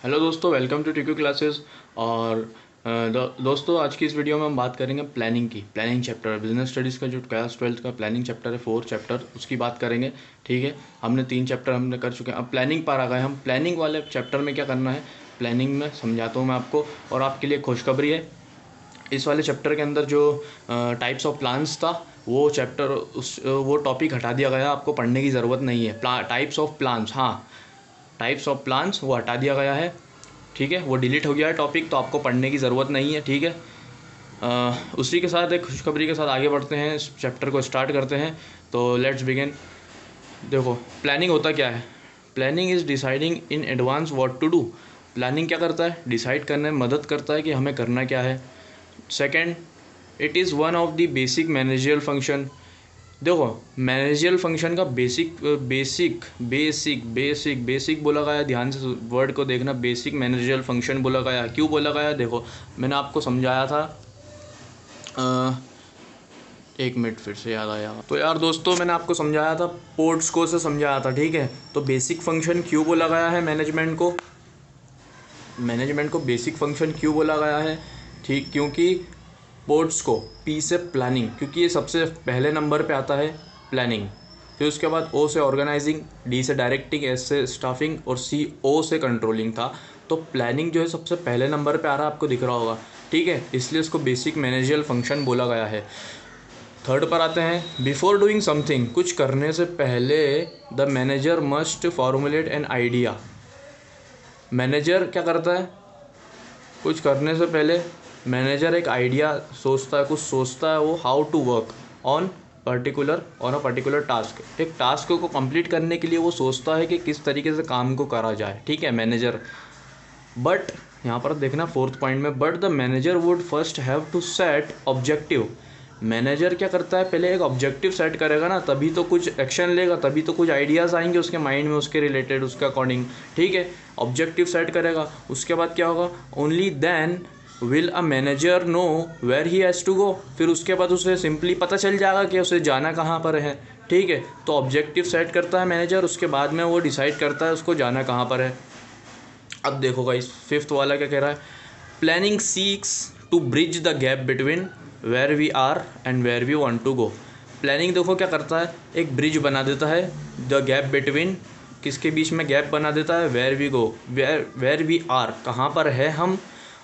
Hello दोस्तों, welcome to TQ classes. और दोस्तों, आज की इस वीडियो में हम बात करेंगे प्लानिंग की। प्लानिंग चैप्टर बिजनेस स्टडीज़ का जो क्लास 12th का प्लानिंग चैप्टर है, 4 चैप्टर उसकी बात करेंगे। ठीक है, हमने 3 चैप्टर हमने कर चुके हैं, अब प्लानिंग पर आ गए हम। प्लानिंग वाले चैप्टर में क्या करना है, प्लानिंग में समझाता हूँ मैं आपको। और आपके लिए खुशखबरी है, इस वाले चैप्टर के अंदर जो टाइप्स ऑफ प्लान्स था वो चैप्टर वो टॉपिक हटा दिया गया, आपको पढ़ने की ज़रूरत नहीं है। टाइप्स ऑफ प्लान्स, हाँ, टाइप्स ऑफ प्लान्स वो हटा दिया गया है। ठीक है, वो डिलीट हो गया है टॉपिक, तो आपको पढ़ने की ज़रूरत नहीं है। ठीक है, उसी के साथ एक खुशखबरी के साथ आगे बढ़ते हैं, इस चैप्टर को स्टार्ट करते हैं। तो लेट्स बिगिन। देखो, प्लानिंग होता क्या है। Planning is deciding in advance what to do. Planning क्या करता है, डिसाइड करने में मदद करता है कि हमें करना क्या है। Second, it is one of the basic managerial function. देखो, मैनेजरियल फंक्शन का basic basic basic basic basic बोला गया, ध्यान से वर्ड को देखना। बेसिक मैनेजरियल फंक्शन बोला गया, क्यों बोला गया, देखो मैंने आपको समझाया था। एक मिनट, फिर से याद आया। तो यार दोस्तों, मैंने आपको समझाया था, पोर्ट्स को से समझाया था। ठीक है, तो बेसिक फंक्शन क्यों बोला गया है मैनेजमेंट को बेसिक फंक्शन क्यों बोला गया है। ठीक, क्योंकि पोर्ट्स को, पी से प्लानिंग, क्योंकि ये सबसे पहले नंबर पे आता है प्लानिंग। फिर उसके बाद ओ से ऑर्गेनाइजिंग, डी से डायरेक्टिंग, एस से स्टाफिंग और सी ओ से कंट्रोलिंग था। तो प्लानिंग जो है सबसे पहले नंबर पे आ रहा है, आपको दिख रहा होगा। ठीक है, इसलिए इसको बेसिक मैनेजरियल फंक्शन बोला गया है। थर्ड पर आते हैं, बिफोर डूइंग समथिंग, कुछ करने से पहले the manager must formulate an idea. Manager क्या करता है, कुछ करने से पहले मैनेजर एक आइडिया सोचता है, कुछ सोचता है वो, how to work on a particular task. एक टास्क को कंप्लीट करने के लिए वो सोचता है कि किस तरीके से काम को करा जाए। ठीक है, मैनेजर। बट यहाँ पर देखना फोर्थ पॉइंट में, but the manager would first have to set objective. Manager क्या करता है, पहले एक ऑब्जेक्टिव सेट करेगा ना, तभी तो कुछ एक्शन लेगा, तभी तो कुछ आइडियाज़ आएंगे उसके माइंड में, उसके रिलेटेड, उसके अकॉर्डिंग। ठीक है, ऑब्जेक्टिव सेट करेगा, उसके बाद क्या होगा, only then will a manager know where he has to go. फिर उसके बाद उसे सिंपली पता चल जाएगा कि उसे जाना कहाँ पर है। ठीक है, तो ऑब्जेक्टिव सेट करता है मैनेजर, उसके बाद में वो डिसाइड करता है उसको जाना कहाँ पर है। अब देखो गाइस, फिफ्थ वाला क्या कह रहा है, planning seeks to bridge the gap between where we are and where we want to go. Planning देखो क्या करता है, एक ब्रिज बना देता है, द गैप बिटवीन, किसके बीच में गैप बना देता है, where we go, where we are, कहाँ पर है हम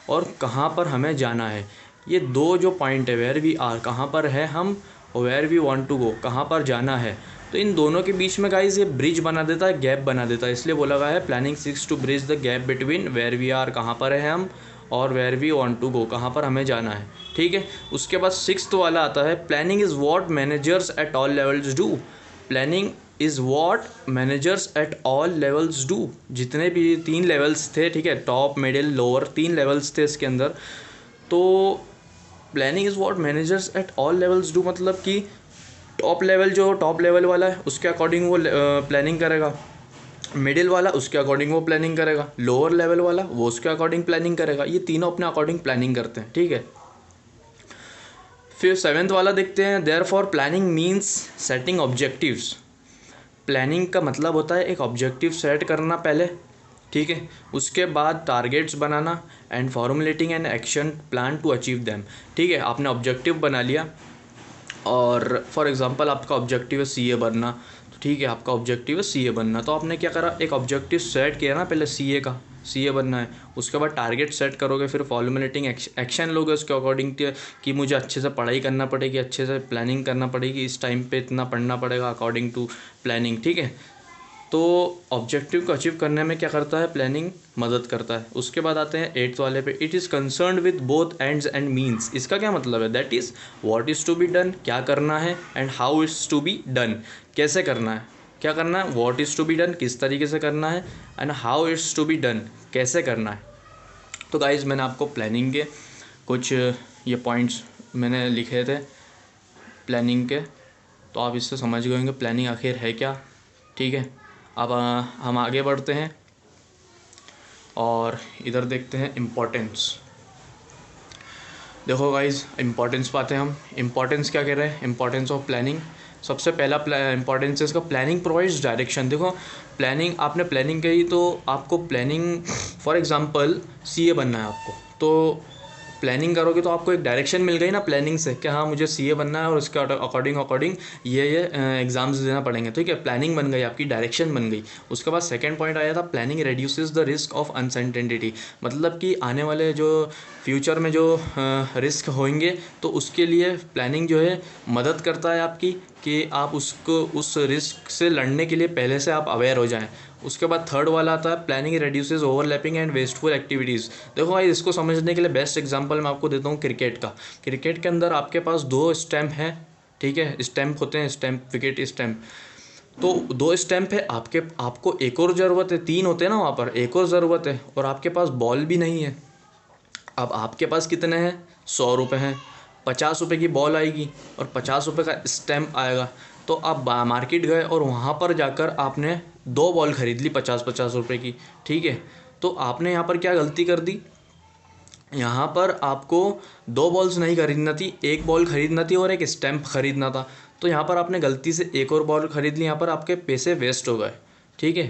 और कहाँ पर हमें जाना है। ये दो जो पॉइंट है, वेयर वी आर कहाँ पर है हम, और where we want to go कहाँ पर जाना है, तो इन दोनों के बीच में गाइस ये ब्रिज बना देता है, गैप बना देता है। इसलिए बोला गया है planning seeks to bridge the gap between where we are, कहाँ पर है हम, और where we want to go, कहाँ पर हमें जाना है। ठीक है, उसके बाद सिक्स्थ वाला आता है, planning is what managers at all levels do. Planning is what managers at all levels do. जितने भी 3 लेवल्स थे, ठीक है, टॉप मिडिल लोअर 3 लेवल्स थे इसके अंदर। तो planning is what managers at all levels do, मतलब कि टॉप लेवल, जो टॉप लेवल वाला है उसके अकॉर्डिंग वो प्लानिंग करेगा, मिडिल वाला उसके अकॉर्डिंग वो प्लानिंग करेगा, लोअर लेवल वाला वो उसके अकॉर्डिंग प्लानिंग करेगा। ये तीनों अपने अकॉर्डिंग प्लानिंग करते हैं। ठीक है, फिर सेवेंथ वाला देखते हैं, there for planning means setting objectives. Planning का मतलब होता है एक ऑब्जेक्टिव सेट करना पहले, ठीक है, उसके बाद टारगेट्स बनाना and formulating an action plan to achieve them. ठीक है, आपने ऑब्जेक्टिव बना लिया, और फॉर एग्जांपल आपका ऑब्जेक्टिव है सीए बनना, तो ठीक है, आपका ऑब्जेक्टिव है सीए बनना, तो आपने क्या करा, एक ऑब्जेक्टिव सेट किया ना पहले, सीए का, सीए बनना है। उसके बाद टारगेट सेट करोगे, फिर फॉर्मुलेटिंग एक्शन लोगे उसके अकॉर्डिंग कि मुझे अच्छे से पढ़ाई करना पड़ेगी, अच्छे से प्लानिंग करना पड़ेगी, इस टाइम पे इतना पढ़ना पड़ेगा अकॉर्डिंग टू प्लानिंग। ठीक है, तो ऑब्जेक्टिव को अचीव करने में क्या करता है, प्लानिंग मदद करता है। उसके बाद आते हैं एट्थ वाले पे, it is concerned with both ends and means. इसका क्या मतलब है, that is what is to be done, क्या करना है, and how is to be done, कैसे करना है, क्या करना है, what is to be done किस तरीके से करना है, and how is to be done कैसे करना है। तो गाइज़, मैंने आपको प्लानिंग के कुछ ये पॉइंट्स मैंने लिखे थे प्लानिंग के, तो आप इससे समझ गए होंगे प्लानिंग आखिर है क्या। ठीक है, अब हम आगे बढ़ते हैं और इधर देखते हैं इम्पोर्टेंस। देखो गाइज, इम्पोर्टेंस पाते हैं हम। इम्पोर्टेंस क्या कह रहे हैं, इम्पोर्टेंस ऑफ प्लानिंग। सबसे पहला इंपॉर्टेंस है इसका, प्लानिंग प्रोवाइड्स डायरेक्शन। देखो प्लानिंग, आपने प्लानिंग कही तो आपको प्लानिंग, फॉर एग्जांपल सीए बनना है आपको, तो प्लानिंग करोगे तो आपको एक डायरेक्शन मिल गई ना प्लानिंग से कि हाँ मुझे सीए बनना है और उसके अकॉर्डिंग ये एग्जाम्स देना पड़ेंगे। ठीक है, प्लानिंग बन गई आपकी, डायरेक्शन बन गई। उसके बाद सेकंड पॉइंट आया था planning reduces the risk of uncertainty, मतलब कि आने वाले जो फ्यूचर में जो रिस्क होंगे तो उसके लिए प्लानिंग जो है मदद करता है आपकी कि आप उसको उस रिस्क से लड़ने के लिए पहले से आप अवेयर हो जाएं। उसके बाद थर्ड वाला आता है planning reduces overlapping and wasteful activities. देखो भाई इसको समझने के लिए बेस्ट एग्जांपल मैं आपको देता हूँ क्रिकेट का। क्रिकेट के अंदर आपके पास 2 स्टैम्प हैं, ठीक है, स्टैम्प होते हैं, स्टैम्प विकेट स्टैम्प, तो 2 स्टैम्प है आपको एक और ज़रूरत है, 3 होते हैं ना वहाँ पर, एक और ज़रूरत है, और आपके पास बॉल भी नहीं है। अब आपके पास कितने हैं, 100 रुपये हैं, 50 रुपये की बॉल आएगी और 50 रुपये का स्टैम्प आएगा। तो आप मार्केट गए और वहाँ पर जाकर आपने 2 बॉल खरीद ली 50-50 रुपये की, ठीक है। तो आपने यहाँ पर क्या गलती कर दी, यहाँ पर आपको 2 बॉल्स नहीं खरीदना थी, 1 बॉल खरीदना थी और एक स्टैम्प खरीदना था। तो यहाँ पर आपने गलती से एक और बॉल खरीद ली, यहाँ पर आपके पैसे वेस्ट हो गए, ठीक है।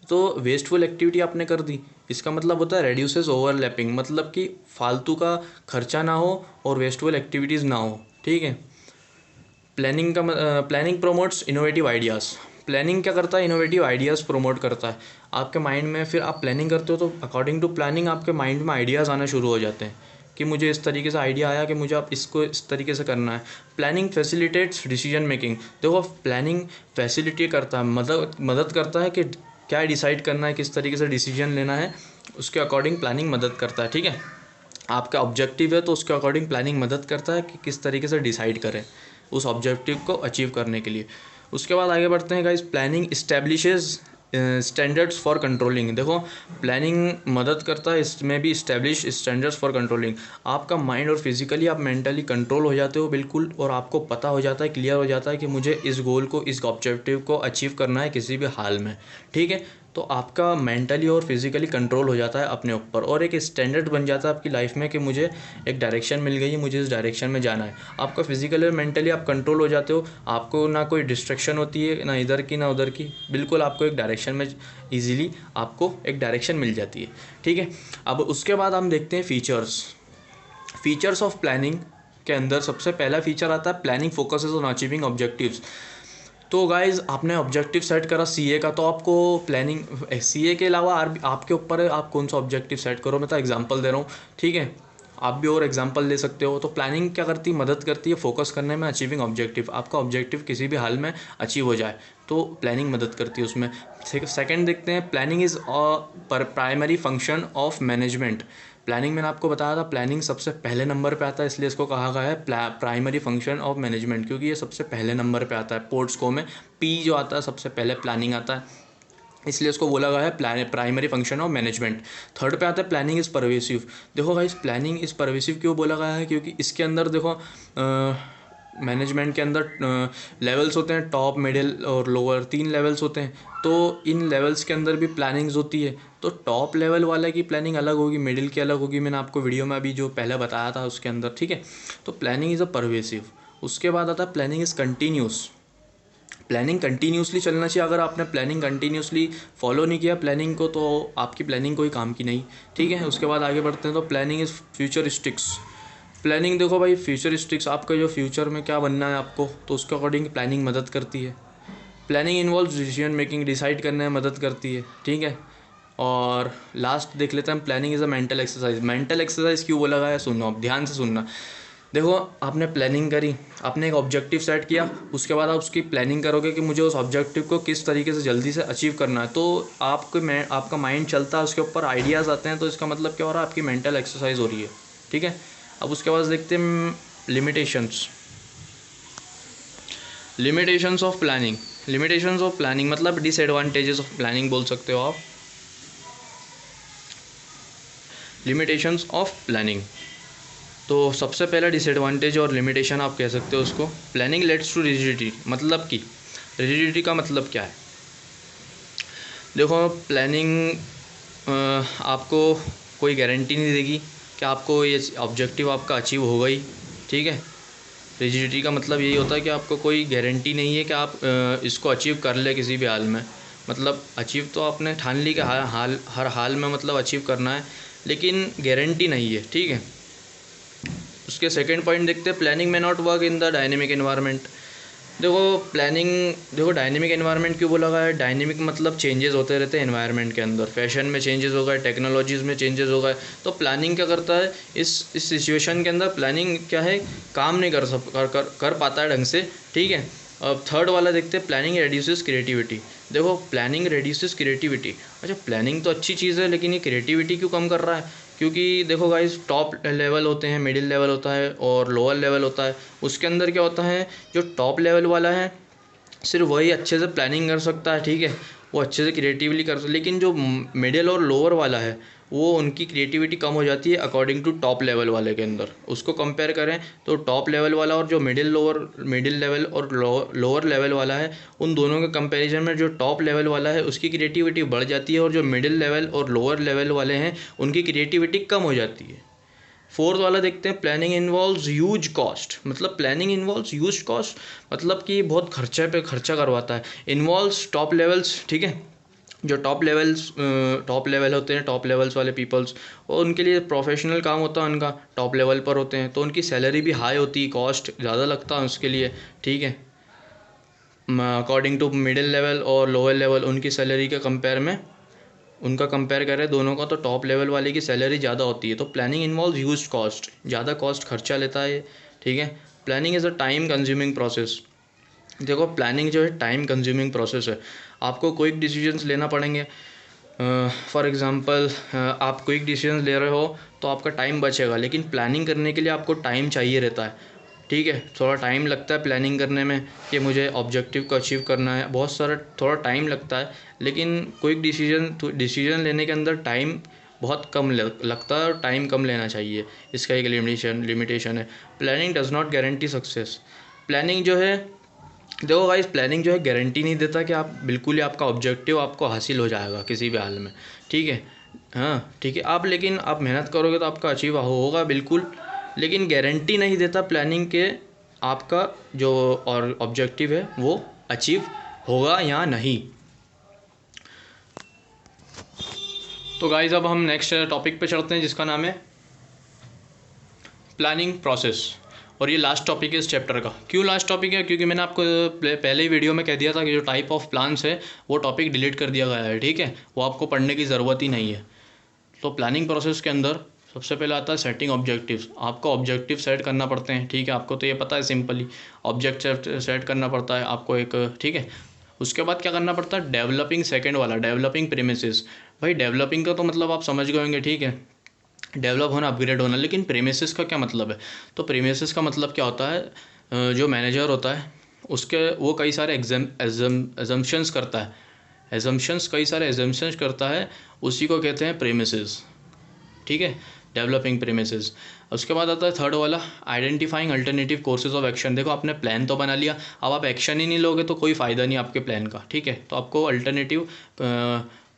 तो वेस्टफुल एक्टिविटी आपने कर दी, इसका मतलब होता है रेड्यूसेस ओवरलैपिंग, मतलब कि फालतू का खर्चा ना हो और वेस्टफुल एक्टिविटीज़ ना हो, ठीक है। Planning promotes innovative ideas. Planning क्या करता है, इनोवेटिव आइडियाज़ प्रोमोट करता है आपके माइंड में। फिर आप प्लानिंग करते हो तो अकॉर्डिंग टू प्लानिंग आपके माइंड में आइडियाज़ आना शुरू हो जाते हैं कि मुझे इस तरीके से आइडिया आया कि मुझे आप इसको इस तरीके से करना है। Planning facilitates decision making. देखो प्लानिंग फैसिलिटेट करता है, मदद करता है कि क्या डिसाइड करना है, किस तरीके से डिसीजन लेना है, उसके अकॉर्डिंग प्लानिंग मदद करता है, ठीक है। आपका ऑब्जेक्टिव है तो उसके अकॉर्डिंग प्लानिंग मदद करता है कि किस तरीके से डिसाइड करें उस ऑब्जेक्टिव को अचीव करने के लिए। उसके बाद आगे बढ़ते हैं guys, planning establishes standards for controlling. देखो प्लानिंग मदद करता है इसमें भी, इस्टेब्लिश स्टैंडर्ड्स फॉर कंट्रोलिंग। आपका माइंड और फिजिकली आप मेंटली कंट्रोल हो जाते हो बिल्कुल, और आपको पता हो जाता है, क्लियर हो जाता है कि मुझे इस गोल को, इस ऑब्जेक्टिव को अचीव करना है किसी भी हाल में, ठीक है। तो आपका मेंटली और फिजिकली कंट्रोल हो जाता है अपने ऊपर, और एक स्टैंडर्ड बन जाता है आपकी लाइफ में कि मुझे एक डायरेक्शन मिल गई है, मुझे इस डायरेक्शन में जाना है। आपका फिजिकली और मेंटली आप कंट्रोल हो जाते हो, आपको ना कोई डिस्ट्रैक्शन होती है, ना इधर की ना उधर की, बिल्कुल आपको एक डायरेक्शन में ईजिली आपको एक डायरेक्शन मिल जाती है, ठीक है। अब उसके बाद हम देखते हैं फीचर्स ऑफ प्लानिंग के अंदर सबसे पहला फीचर आता है planning focuses on achieving objectives. तो गाइज़ आपने ऑब्जेक्टिव सेट करा सीए का, तो आपको प्लानिंग सीए के अलावा आपके ऊपर है आप कौन सा ऑब्जेक्टिव सेट करो। मैं तो एग्जांपल दे रहा हूँ, ठीक है, आप भी और एग्जांपल ले सकते हो। तो प्लानिंग क्या करती है, मदद करती है फोकस करने में, अचीविंग ऑब्जेक्टिव, आपका ऑब्जेक्टिव किसी भी हाल में अचीव हो जाए तो प्लानिंग मदद करती है उसमें। सेकंड देखते हैं, planning is primary function of management. Planning मैंने आपको बताया था, प्लानिंग सबसे पहले नंबर पे आता है, इसलिए इसको कहा गया है प्राइमरी फंक्शन ऑफ मैनेजमेंट, क्योंकि ये सबसे पहले नंबर पे आता है। पोर्ट्स को में पी जो आता है सबसे पहले प्लानिंग आता है, इसलिए इसको बोला गया है primary function of management. Third पे आता है प्लानिंग इज़ परवेसिव। देखो भाई प्लानिंग इज़ परवेसिव क्यों बोला गया है, क्योंकि इसके अंदर देखो मैनेजमेंट के अंदर लेवल्स होते हैं, टॉप, मिडिल और लोअर, 3 लेवल्स होते हैं। तो इन लेवल्स के अंदर भी प्लानिंग्स होती है। तो टॉप लेवल वाले की प्लानिंग अलग होगी, मिडिल की अलग होगी, मैंने आपको वीडियो में अभी जो पहले बताया था उसके अंदर, ठीक है। तो प्लानिंग इज़ अ परवेसिव। उसके बाद आता है planning is continuous. Planning continuously चलना चाहिए। अगर आपने प्लानिंग कंटिन्यूसली फॉलो नहीं किया प्लानिंग को, तो आपकी प्लानिंग कोई काम की नहीं, ठीक है। उसके बाद आगे बढ़ते हैं, तो प्लानिंग इज़ फ्यूचरिस्टिक्स। प्लानिंग देखो भाई फ्यूचरिस्टिक्स, आपका जो फ्यूचर में क्या बनना है आपको, तो उसके अकॉर्डिंग प्लानिंग मदद करती है। Planning involve decision making, decide करने में मदद करती है, ठीक है। और लास्ट देख लेते हैं, planning is a mental exercise. Mental exercise क्यों बोला गया है, सुनो अब ध्यान से सुनना। देखो आपने प्लानिंग करी, आपने एक ऑब्जेक्टिव सेट किया, उसके बाद आप उसकी प्लानिंग करोगे कि मुझे उस ऑब्जेक्टिव को किस तरीके से जल्दी से अचीव करना है, तो आपका माइंड चलता है, उसके ऊपर आइडियाज़ आते हैं। तो इसका मतलब क्या हो रहा है, आपकी मेंटल एक्सरसाइज हो रही है, ठीक है। अब उसके बाद देखते हैं limitations of planning. Limitations of planning मतलब डिसएडवांटेजेस ऑफ प्लानिंग बोल सकते हो आप। लिमिटेशंस ऑफ प्लानिंग, तो सबसे पहला डिसएडवांटेज और लिमिटेशन आप कह सकते हो उसको, प्लानिंग लेट्स टू रिजिडिटी। मतलब कि रिजिडिटी का मतलब क्या है, देखो प्लानिंग आपको कोई गारंटी नहीं देगी कि आपको ये ऑब्जेक्टिव आपका अचीव होगा ही, ठीक है। रिजिडिटी का मतलब यही होता है कि आपको कोई गारंटी नहीं है कि आप इसको अचीव कर ले किसी भी हाल में। मतलब अचीव तो आपने ठान ली कि हर हाल में मतलब अचीव करना है, लेकिन गारंटी नहीं है, ठीक है। उसके सेकंड पॉइंट देखते हैं, प्लानिंग में not work in the dynamic environment. देखो डायनेमिक एनवायरनमेंट क्यों बोला गया है? डायनेमिक मतलब चेंजेस होते रहते हैं एनवायरनमेंट के अंदर, फैशन में चेंजेस हो गए, टेक्नोलॉजीज़ में चेंजेस हो गए, तो प्लानिंग क्या करता है इस सिचुएशन के अंदर? प्लानिंग क्या है, काम नहीं कर पाता है ढंग से, ठीक है। अब थर्ड वाला देखते हैं, प्लानिंग रेड्यूसेस क्रिएटिविटी। देखो प्लानिंग रेड्यूसेस क्रिएटिविटी, अच्छा प्लानिंग तो अच्छी चीज़ है, लेकिन ये क्रिएटिविटी क्यों कम कर रहा है? क्योंकि देखो गाइस, टॉप लेवल होते हैं, मिडिल लेवल होता है और लोअर लेवल होता है। उसके अंदर क्या होता है, जो टॉप लेवल वाला है सिर्फ वही अच्छे से प्लानिंग कर सकता है, ठीक है, वो अच्छे से क्रिएटिवली कर सकता है। लेकिन जो मिडिल और लोअर वाला है वो उनकी क्रिएटिविटी कम हो जाती है अकॉर्डिंग टू टॉप लेवल वाले के अंदर। उसको कंपेयर करें तो टॉप लेवल वाला और जो मिडिल लेवल और लोअर लेवल वाला है, उन दोनों के कंपैरिजन में जो टॉप लेवल वाला है उसकी क्रिएटिविटी बढ़ जाती है, और जो मिडिल लेवल और लोअर लेवल वाले हैं उनकी क्रिएटिविटी कम हो जाती है। फोर्थ वाला देखते हैं, प्लानिंग इन्वॉल्व्स ह्यूज कॉस्ट। मतलब प्लानिंग इन्वॉल्व्स ह्यूज कॉस्ट मतलब कि बहुत खर्चे पे खर्चा करवाता है। इन्वॉल्व्स टॉप लेवल्स, ठीक है, जो टॉप लेवल होते हैं, टॉप लेवल्स वाले पीपल्स, और उनके लिए प्रोफेशनल काम होता है, उनका टॉप लेवल पर होते हैं, तो उनकी सैलरी भी हाई होती है, कॉस्ट ज़्यादा लगता है उसके लिए, ठीक है। अकॉर्डिंग टू मिडिल लेवल और लोअर लेवल उनकी सैलरी के कंपेयर में, उनका कंपेयर करें दोनों का, तो टॉप लेवल वाले की सैलरी ज़्यादा होती है। तो प्लानिंग इन्वॉल्व ह्यूज कॉस्ट, ज़्यादा कॉस्ट खर्चा लेता है, ठीक है। Planning is a time consuming process. देखो प्लानिंग जो है टाइम कंज्यूमिंग प्रोसेस है, आपको क्विक डिसीजंस लेना पड़ेंगे। फॉर एग्ज़ाम्पल आप क्विक डिसीजन ले रहे हो तो आपका टाइम बचेगा, लेकिन प्लानिंग करने के लिए आपको टाइम चाहिए रहता है, ठीक है। थोड़ा टाइम लगता है प्लानिंग करने में कि मुझे ऑब्जेक्टिव को अचीव करना है, बहुत सारा थोड़ा टाइम लगता है, लेकिन क्विक डिसीजन लेने के अंदर टाइम बहुत कम लगता है और टाइम कम लेना चाहिए, इसका एक लिमिटेशन है। Planning does not guarantee success. Planning जो है, देखो गाइस, प्लानिंग जो है गारंटी नहीं देता कि आप बिल्कुल ही आपका ऑब्जेक्टिव आपको हासिल हो जाएगा किसी भी हाल में, ठीक है। हाँ ठीक है, लेकिन आप मेहनत करोगे तो आपका अचीव होगा बिल्कुल, लेकिन गारंटी नहीं देता प्लानिंग के आपका जो और ऑब्जेक्टिव है वो अचीव होगा या नहीं। तो गाइस अब हम नेक्स्ट टॉपिक पे चलते हैं, जिसका नाम है प्लानिंग प्रोसेस, और ये लास्ट टॉपिक है इस चैप्टर का। क्यों लास्ट टॉपिक है? क्योंकि मैंने आपको पहले ही वीडियो में कह दिया था कि जो टाइप ऑफ प्लान्स है वो टॉपिक डिलीट कर दिया गया है, ठीक है, वो आपको पढ़ने की ज़रूरत ही नहीं है। तो प्लानिंग प्रोसेस के अंदर सबसे पहले आता है सेटिंग ऑब्जेक्टिव्स। आपको ऑब्जेक्टिव सेट करना पड़ते हैं, ठीक है, आपको तो ये पता है, सिंपली ऑब्जेक्टिव सेट करना पड़ता है आपको एक, ठीक है। उसके बाद क्या करना पड़ता है? डेवलपिंग, सेकेंड वाला डेवलपिंग प्रीमिसेस। भाई डेवलपिंग का तो मतलब आप समझ गए होंगे, ठीक है, डेवलप होना, अपग्रेड होना, लेकिन प्रीमिसेस का क्या मतलब है? तो प्रीमिसेस का मतलब क्या होता है, जो मैनेजर होता है उसके वो कई सारे एजम्पशंस करता है, कई सारे एजम्पशंस करता है, उसी को कहते हैं प्रीमिसेस, ठीक है, डेवलपिंग प्रीमिसेस। उसके बाद आता है थर्ड वाला, identifying alternative courses of action. देखो आपने प्लान तो बना लिया, अब आप एक्शन ही नहीं लोगे तो कोई फ़ायदा नहीं आपके प्लान का, ठीक है। तो आपको अल्टरनेटिव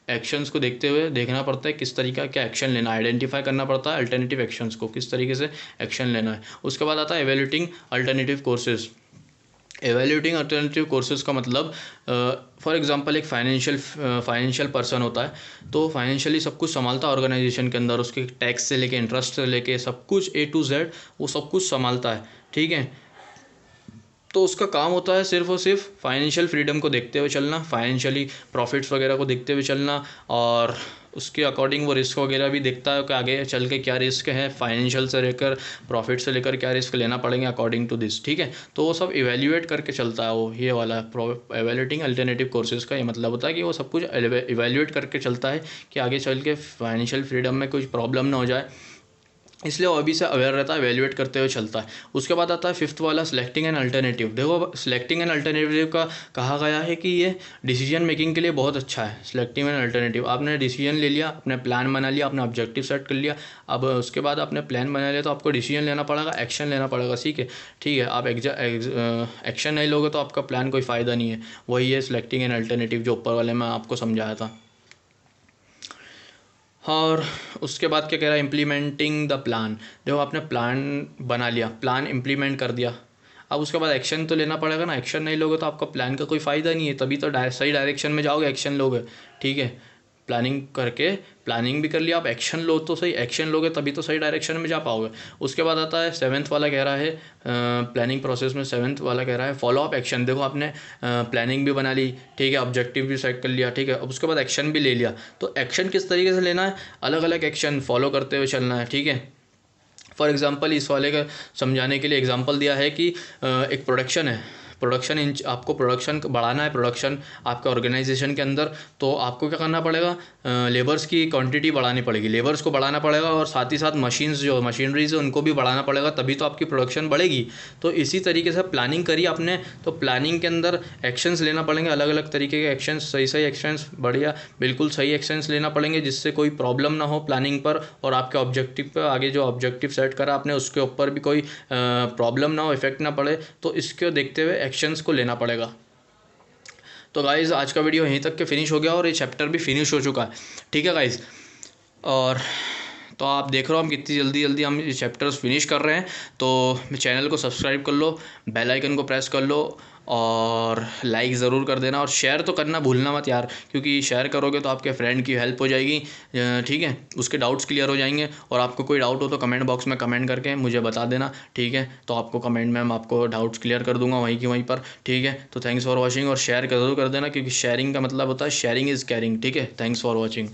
एक्शंस को देखते हुए देखना पड़ता है किस तरीके का क्या एक्शन लेना है, आइडेंटिफाई करना पड़ता है अल्टरनेटिव एक्शंस को, किस तरीके से एक्शन लेना है। उसके बाद आता है evaluating alternative courses. Evaluating alternative courses का मतलब, फॉर एग्जांपल एक फाइनेंशियल पर्सन होता है, तो फाइनेंशियली सब कुछ संभालता है ऑर्गेनाइजेशन के अंदर, उसके टैक्स से लेके इंटरेस्ट से लेके सब कुछ A to Z वो सब कुछ संभालता है, ठीक है। तो उसका काम होता है सिर्फ और सिर्फ फाइनेंशियल फ्रीडम को देखते हुए चलना, फाइनेंशियली प्रॉफिट्स वगैरह को देखते हुए चलना, और उसके अकॉर्डिंग वो रिस्क वगैरह भी देखता है कि आगे चल के क्या रिस्क है, फाइनेंशियल से लेकर प्रॉफिट से लेकर क्या रिस्क लेना पड़ेंगे अकॉर्डिंग टू दिस, ठीक है। तो वो सब इवेल्यूएट करके चलता है, वो ये वाला एवेल्यूटिंग अल्टरनेटिव कोर्सेज का ये मतलब होता है कि वो सब कुछ इवेल्यूएट करके चलता है कि आगे चल के फाइनेंशियल फ्रीडम में कुछ प्रॉब्लम ना हो जाए, इसलिए वो अभी से अवेयर रहता है, एवेल्यूएट करते हुए चलता है। उसके बाद आता है फिफ्थ वाला, सिलेक्टिंग एन अल्टरनेटिव। देखो सिलेक्टिंग एन अल्टरनेटिव का कहा गया है कि ये डिसीजन मेकिंग के लिए बहुत अच्छा है। सिलेक्टिंग एन अल्टरनेटिव, आपने डिसीजन ले लिया, अपने प्लान बना लिया, अपना ऑब्जेक्टिव सेट कर लिया, अब उसके बाद आपने प्लान बना लिया तो आपको डिसीजन लेना पड़ेगा, एक्शन लेना पड़ेगा, ठीक है। आप एक्शन नहीं लोगे तो आपका प्लान कोई फ़ायदा नहीं है। वही है सिलेक्टिंग एन अल्टरनेटिव जो ऊपर वाले में आपको समझाया था। और उसके बाद क्या कह रहा है, इम्प्लीमेंटिंग द प्लान। देखो आपने प्लान बना लिया, प्लान इम्प्लीमेंट कर दिया, अब उसके बाद एक्शन तो लेना पड़ेगा ना, एक्शन नहीं लोगे तो आपका प्लान का कोई फ़ायदा नहीं है, तभी तो सही डायरेक्शन में जाओगे, एक्शन लोगे। ठीक है, प्लानिंग करके, प्लानिंग भी कर लिया, आप एक्शन लो तो सही, एक्शन लोगे तभी तो सही डायरेक्शन में जा पाओगे। उसके बाद आता है 7th वाला, कह रहा है प्लानिंग प्रोसेस में 7th वाला कह रहा है फॉलो अप एक्शन। देखो आपने प्लानिंग भी बना ली, ठीक है, ऑब्जेक्टिव भी सेट कर लिया, ठीक है, अब उसके बाद एक्शन भी ले लिया। तो एक्शन किस तरीके से लेना है, अलग अलग एक्शन फॉलो करते हुए चलना है। ठीक है, फॉर एग्जांपल इस वाले का समझाने के लिए एग्जांपल दिया है कि एक प्रोडक्शन है, प्रोडक्शन आपको प्रोडक्शन बढ़ाना है, प्रोडक्शन आपके ऑर्गेनाइजेशन के अंदर, तो आपको क्या करना पड़ेगा, लेबर्स की क्वांटिटी बढ़ानी पड़ेगी, लेबर्स को बढ़ाना पड़ेगा, और साथ ही साथ मशीन्स जो मशीनरीज है उनको भी बढ़ाना पड़ेगा, तभी तो आपकी प्रोडक्शन बढ़ेगी। तो इसी तरीके से प्लानिंग करी आपने, तो प्लानिंग के अंदर एक्शंस लेना पड़ेंगे, अलग अलग तरीके के एक्शंस, सही सही एक्शंस, बढ़िया बिल्कुल सही एक्शंस लेना पड़ेंगे, जिससे कोई प्रॉब्लम ना हो प्लानिंग पर, और आपके ऑब्जेक्टिव पर, आगे जो ऑब्जेक्टिव सेट करा आपने उसके ऊपर भी कोई प्रॉब्लम ना हो, इफेक्ट ना पड़े, तो इसको देखते हुए एक्शंस को लेना पड़ेगा। तो गाइज़ आज का वीडियो यहीं तक के फिनिश हो गया, और ये चैप्टर भी फिनिश हो चुका है। ठीक है गाइज़, और तो आप देख रहे हो हम कितनी जल्दी जल्दी हम ये चैप्टर्स फिनिश कर रहे हैं। तो चैनल को सब्सक्राइब कर लो, बेल आइकन को प्रेस कर लो, और लाइक ज़रूर कर देना, और शेयर तो करना भूलना मत यार, क्योंकि शेयर करोगे तो आपके फ्रेंड की हेल्प हो जाएगी। ठीक है, उसके डाउट्स क्लियर हो जाएंगे, और आपको कोई डाउट हो तो कमेंट बॉक्स में कमेंट करके मुझे बता देना। ठीक है, तो आपको कमेंट में मैं आपको डाउट्स क्लियर कर दूंगा वहीं की वहीं पर। ठीक है, तो थैंक्स फॉर वॉचिंग, और शेयर ज़रूर कर देना, क्योंकि शेयरिंग का मतलब होता है शेयरिंग इज़ केयरिंग। ठीक है, थैंक्स फॉर वॉचिंग।